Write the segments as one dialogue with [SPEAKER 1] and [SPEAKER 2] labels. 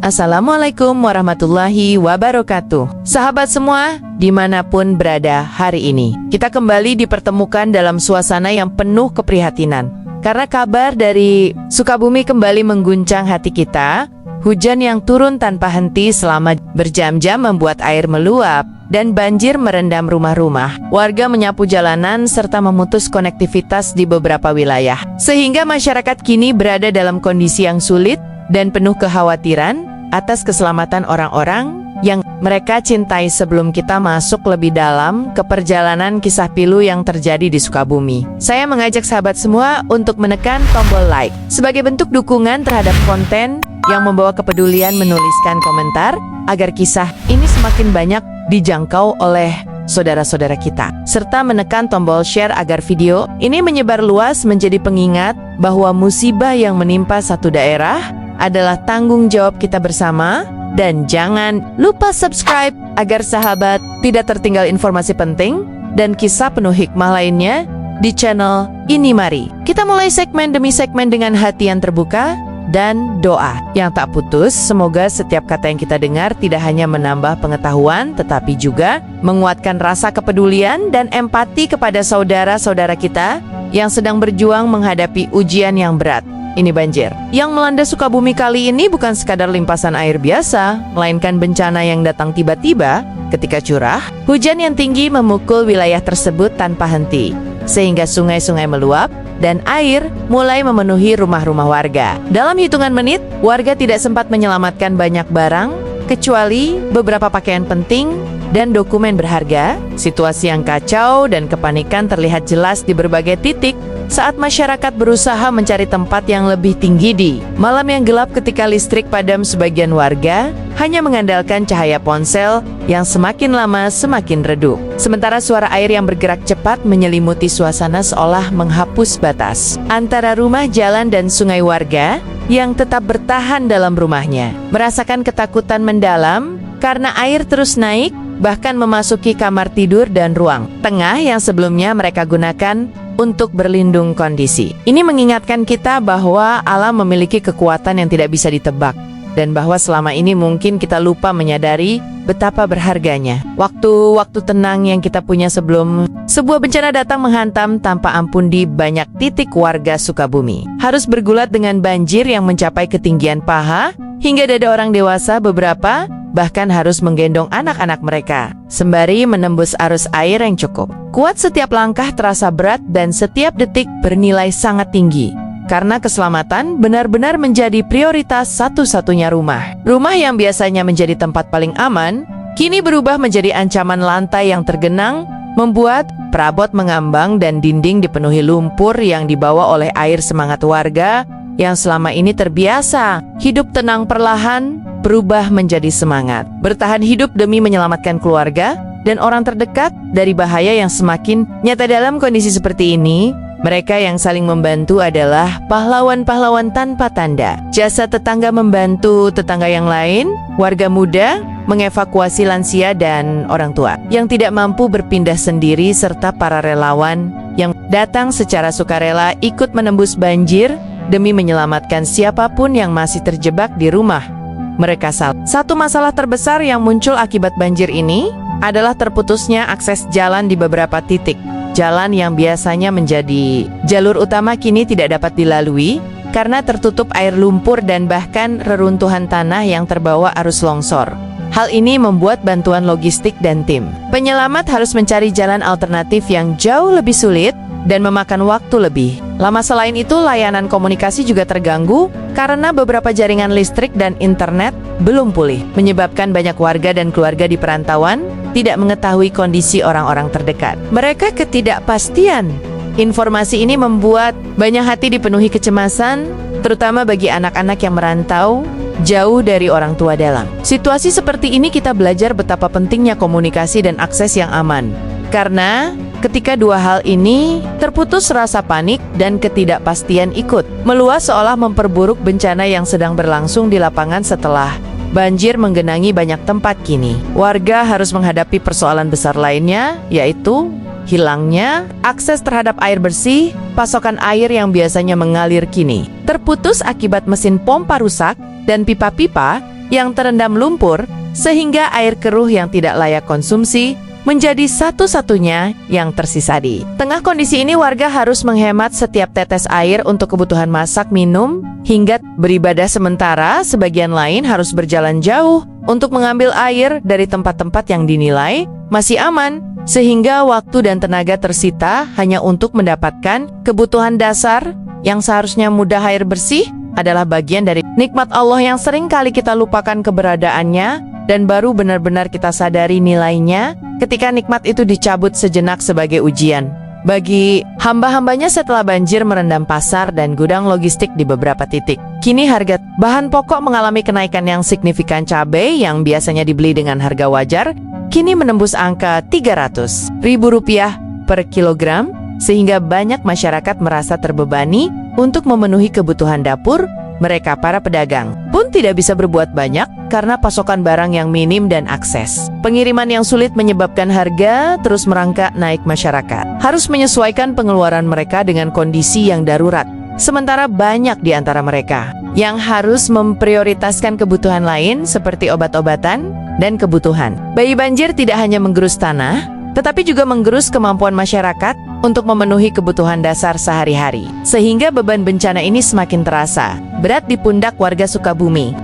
[SPEAKER 1] Assalamualaikum warahmatullahi wabarakatuh. Sahabat semua, dimanapun berada hari ini, kita kembali dipertemukan dalam suasana yang penuh keprihatinan. Karena kabar dari Sukabumi kembali mengguncang hati kita. Hujan yang turun tanpa henti selama berjam-jam membuat air meluap dan banjir merendam rumah-rumah. Warga menyapu jalanan serta memutus konektivitas di beberapa wilayah. Sehingga masyarakat kini berada dalam kondisi yang sulit dan penuh kekhawatiran atas keselamatan orang-orang yang mereka cintai. Sebelum kita masuk lebih dalam ke perjalanan kisah pilu yang terjadi di Sukabumi, saya mengajak sahabat semua untuk menekan tombol like sebagai bentuk dukungan terhadap konten yang membawa kepedulian, menuliskan komentar agar kisah ini semakin banyak dijangkau oleh saudara-saudara kita, serta menekan tombol share agar video ini menyebar luas menjadi pengingat bahwa musibah yang menimpa satu daerah adalah tanggung jawab kita bersama. Dan jangan lupa subscribe agar sahabat tidak tertinggal informasi penting dan kisah penuh hikmah lainnya di channel ini. Mari kita mulai segmen demi segmen dengan hati yang terbuka dan doa yang tak putus. Semoga setiap kata yang kita dengar tidak hanya menambah pengetahuan, tetapi juga menguatkan rasa kepedulian dan empati kepada saudara-saudara kita yang sedang berjuang menghadapi ujian yang berat. Ini banjir yang melanda Sukabumi kali ini bukan sekadar limpasan air biasa, melainkan bencana yang datang tiba-tiba ketika curah hujan yang tinggi memukul wilayah tersebut tanpa henti, sehingga sungai-sungai meluap dan air mulai memenuhi rumah-rumah warga. Dalam hitungan menit, warga tidak sempat menyelamatkan banyak barang, kecuali beberapa pakaian penting dan dokumen berharga. Situasi yang kacau dan kepanikan terlihat jelas di berbagai titik saat masyarakat berusaha mencari tempat yang lebih tinggi di malam yang gelap. Ketika listrik padam, sebagian warga hanya mengandalkan cahaya ponsel yang semakin lama semakin redup. Sementara suara air yang bergerak cepat menyelimuti suasana seolah menghapus batas antara rumah, jalan, dan sungai. Warga yang tetap bertahan dalam rumahnya merasakan ketakutan mendalam karena air terus naik, bahkan memasuki kamar tidur dan ruang tengah yang sebelumnya mereka gunakan untuk berlindung. Kondisi ini mengingatkan kita bahwa alam memiliki kekuatan yang tidak bisa ditebak, dan bahwa selama ini mungkin kita lupa menyadari betapa berharganya waktu tenang yang kita punya sebelum sebuah bencana datang menghantam tanpa ampun. Di banyak titik warga Sukabumi harus bergulat dengan banjir yang mencapai ketinggian paha hingga dada orang dewasa. Beberapa bahkan harus menggendong anak-anak mereka sembari menembus arus air yang cukup kuat. Setiap langkah terasa berat dan setiap detik bernilai sangat tinggi, karena keselamatan benar-benar menjadi prioritas satu-satunya. Rumah yang biasanya menjadi tempat paling aman kini berubah menjadi ancaman. Lantai yang tergenang membuat perabot mengambang dan dinding dipenuhi lumpur yang dibawa oleh air. Semangat warga yang selama ini terbiasa hidup tenang perlahan berubah menjadi semangat bertahan hidup demi menyelamatkan keluarga dan orang terdekat dari bahaya yang semakin nyata. Dalam kondisi seperti ini, mereka yang saling membantu adalah pahlawan-pahlawan tanpa tanda. Jasa tetangga membantu tetangga yang lain, warga muda mengevakuasi lansia dan orang tua yang tidak mampu berpindah sendiri, serta para relawan yang datang secara sukarela ikut menembus banjir demi menyelamatkan siapapun yang masih terjebak di rumah mereka. Satu masalah terbesar yang muncul akibat banjir ini adalah terputusnya akses jalan di beberapa titik. Jalan yang biasanya menjadi jalur utama kini tidak dapat dilalui karena tertutup air lumpur dan bahkan reruntuhan tanah yang terbawa arus longsor. Hal ini membuat bantuan logistik dan tim penyelamat harus mencari jalan alternatif yang jauh lebih sulit dan memakan waktu lebih lama. Selain itu, layanan komunikasi juga terganggu karena beberapa jaringan listrik dan internet belum pulih, menyebabkan banyak warga dan keluarga di perantauan tidak mengetahui kondisi orang-orang terdekat. Mereka ketidakpastian informasi ini membuat banyak hati dipenuhi kecemasan, terutama bagi anak-anak yang merantau jauh dari orang tua. Dalam situasi seperti ini kita belajar betapa pentingnya komunikasi dan akses yang aman. Karena ketika dua hal ini terputus, rasa panik dan ketidakpastian ikut meluas seolah memperburuk bencana yang sedang berlangsung di lapangan. Setelah banjir menggenangi banyak tempat, kini warga harus menghadapi persoalan besar lainnya, yaitu hilangnya akses terhadap air bersih. Pasokan air yang biasanya mengalir kini terputus akibat mesin pompa rusak dan pipa-pipa yang terendam lumpur, sehingga air keruh yang tidak layak konsumsi menjadi satu-satunya yang tersisa. Di tengah kondisi ini, warga harus menghemat setiap tetes air untuk kebutuhan masak, minum, hingga beribadah. Sementara sebagian lain harus berjalan jauh untuk mengambil air dari tempat-tempat yang dinilai masih aman, sehingga waktu dan tenaga tersita hanya untuk mendapatkan kebutuhan dasar yang seharusnya mudah. Air bersih adalah bagian dari nikmat Allah yang sering kali kita lupakan keberadaannya, dan baru benar-benar kita sadari nilainya ketika nikmat itu dicabut sejenak sebagai ujian bagi hamba-hambanya setelah banjir merendam pasar dan gudang logistik di beberapa titik. Kini harga bahan pokok mengalami kenaikan yang signifikan. Cabai yang biasanya dibeli dengan harga wajar kini menembus angka Rp300.000 per kilogram, sehingga banyak masyarakat merasa terbebani untuk memenuhi kebutuhan dapur. Mereka para pedagang pun tidak bisa berbuat banyak karena pasokan barang yang minim dan akses pengiriman yang sulit menyebabkan harga terus merangkak naik. Masyarakat harus menyesuaikan pengeluaran mereka dengan kondisi yang darurat, sementara banyak di antara mereka yang harus memprioritaskan kebutuhan lain seperti obat-obatan dan kebutuhan. Bayi banjir tidak hanya menggerus tanah, tetapi juga menggerus kemampuan masyarakat untuk memenuhi kebutuhan dasar sehari-hari, sehingga beban bencana ini semakin terasa berat di pundak warga Sukabumi.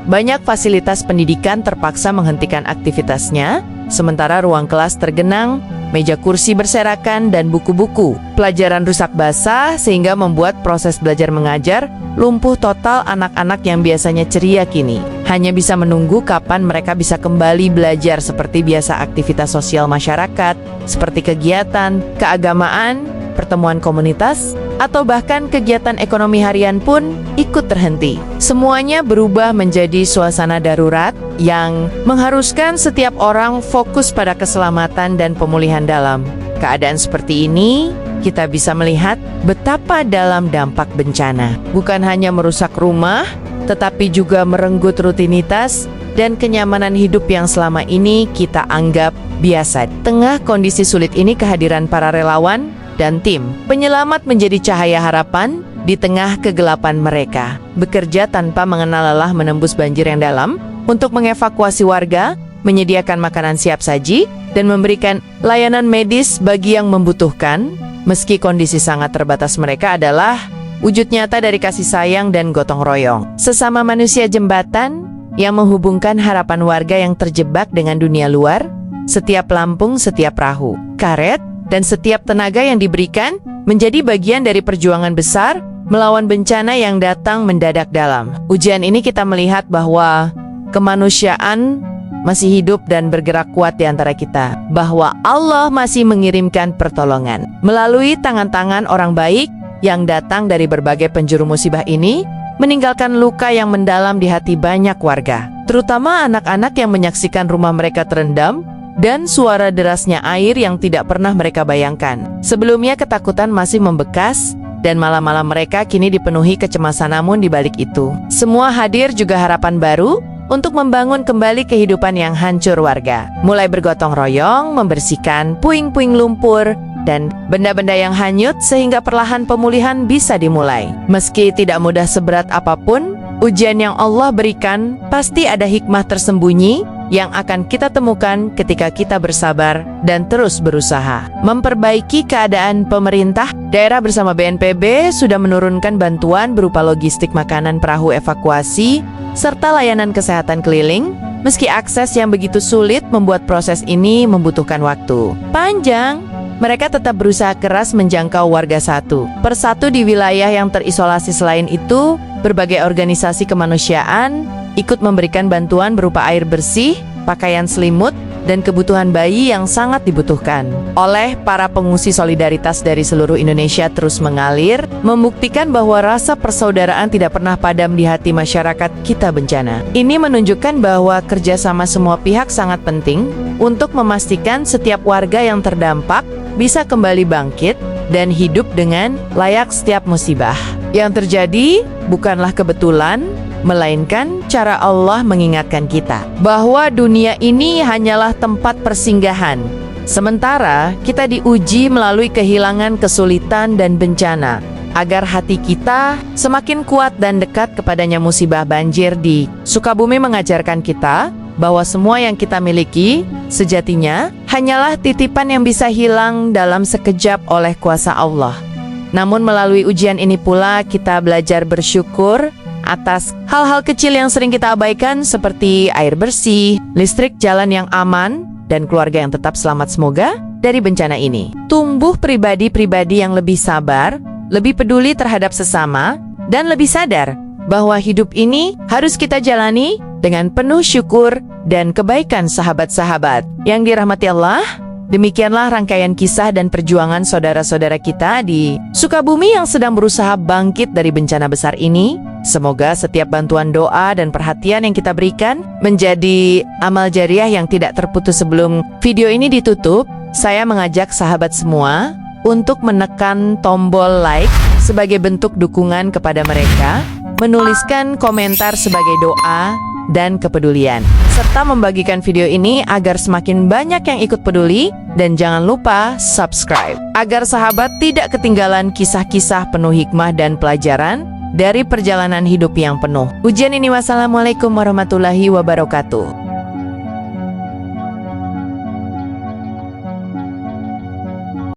[SPEAKER 1] Banyak fasilitas pendidikan terpaksa menghentikan aktivitasnya, sementara ruang kelas tergenang, meja kursi berserakan, dan buku-buku pelajaran rusak basah, sehingga membuat proses belajar mengajar lumpuh total. Anak-anak yang biasanya ceria kini hanya bisa menunggu kapan mereka bisa kembali belajar seperti biasa. Aktivitas sosial masyarakat seperti kegiatan keagamaan, pertemuan komunitas, atau bahkan kegiatan ekonomi harian pun ikut terhenti. Semuanya berubah menjadi suasana darurat yang mengharuskan setiap orang fokus pada keselamatan dan pemulihan. Dalam keadaan seperti ini, kita bisa melihat betapa dalam dampak bencana bukan hanya merusak rumah, tetapi juga merenggut rutinitas dan kenyamanan hidup yang selama ini kita anggap biasa. Tengah kondisi sulit ini, kehadiran para relawan dan tim penyelamat menjadi cahaya harapan di tengah kegelapan. Mereka bekerja tanpa mengenal lelah menembus banjir yang dalam untuk mengevakuasi warga, menyediakan makanan siap saji, dan memberikan layanan medis bagi yang membutuhkan. Meski kondisi sangat terbatas, mereka adalah wujud nyata dari kasih sayang dan gotong royong sesama manusia, jembatan yang menghubungkan harapan warga yang terjebak dengan dunia luar. Setiap lampung, setiap perahu, karet, dan setiap tenaga yang diberikan menjadi bagian dari perjuangan besar melawan bencana yang datang mendadak. Dalam ujian ini kita melihat bahwa kemanusiaan masih hidup dan bergerak kuat di antara kita, bahwa Allah masih mengirimkan pertolongan melalui tangan-tangan orang baik yang datang dari berbagai penjuru musibah ini, meninggalkan luka yang mendalam di hati banyak warga, terutama anak-anak yang menyaksikan rumah mereka terendam dan suara derasnya air yang tidak pernah mereka bayangkan. Sebelumnya ketakutan masih membekas dan malam-malam mereka kini dipenuhi kecemasan. Namun di balik itu semua hadir juga harapan baru untuk membangun kembali kehidupan yang hancur. Warga mulai bergotong royong membersihkan puing-puing lumpur dan benda-benda yang hanyut sehingga perlahan pemulihan bisa dimulai. Meski tidak mudah seberat apapun ujian yang Allah berikan, pasti ada hikmah tersembunyi yang akan kita temukan ketika kita bersabar dan terus berusaha. Memperbaiki keadaan, pemerintah daerah bersama BNPB sudah menurunkan bantuan berupa logistik makanan, perahu evakuasi, serta layanan kesehatan keliling. Meski akses yang begitu sulit membuat proses ini membutuhkan waktu panjang, mereka tetap berusaha keras menjangkau warga satu persatu di wilayah yang terisolasi. Selain itu, berbagai organisasi kemanusiaan ikut memberikan bantuan berupa air bersih, pakaian selimut, dan kebutuhan bayi yang sangat dibutuhkan oleh para pengungsi. Solidaritas dari seluruh Indonesia terus mengalir, membuktikan bahwa rasa persaudaraan tidak pernah padam di hati masyarakat kita bencana. Ini menunjukkan bahwa kerjasama semua pihak sangat penting untuk memastikan setiap warga yang terdampak bisa kembali bangkit dan hidup dengan layak. Setiap musibah yang terjadi bukanlah kebetulan, melainkan cara Allah mengingatkan kita bahwa dunia ini hanyalah tempat persinggahan. Sementara kita diuji melalui kehilangan, kesulitan, dan bencana agar hati kita semakin kuat dan dekat kepadanya. Musibah banjir di Sukabumi mengajarkan kita bahwa semua yang kita miliki sejatinya hanyalah titipan yang bisa hilang dalam sekejap oleh kuasa Allah. Namun melalui ujian ini pula kita belajar bersyukur atas hal-hal kecil yang sering kita abaikan, seperti air bersih, listrik, jalan yang aman, dan keluarga yang tetap selamat. Semoga dari bencana ini tumbuh pribadi-pribadi yang lebih sabar, lebih peduli terhadap sesama, dan lebih sadar bahwa hidup ini harus kita jalani dengan penuh syukur dan kebaikan. Sahabat-sahabat yang dirahmati Allah, demikianlah rangkaian kisah dan perjuangan saudara-saudara kita di Sukabumi yang sedang berusaha bangkit dari bencana besar ini. Semoga setiap bantuan doa dan perhatian yang kita berikan menjadi amal jariah yang tidak terputus. Sebelum video ini ditutup, saya mengajak sahabat semua untuk menekan tombol like sebagai bentuk dukungan kepada mereka, menuliskan komentar sebagai doa dan kepedulian, serta membagikan video ini agar semakin banyak yang ikut peduli. Dan jangan lupa subscribe agar sahabat tidak ketinggalan kisah-kisah penuh hikmah dan pelajaran dari perjalanan hidup yang penuh ujian ini. Wassalamualaikum warahmatullahi wabarakatuh.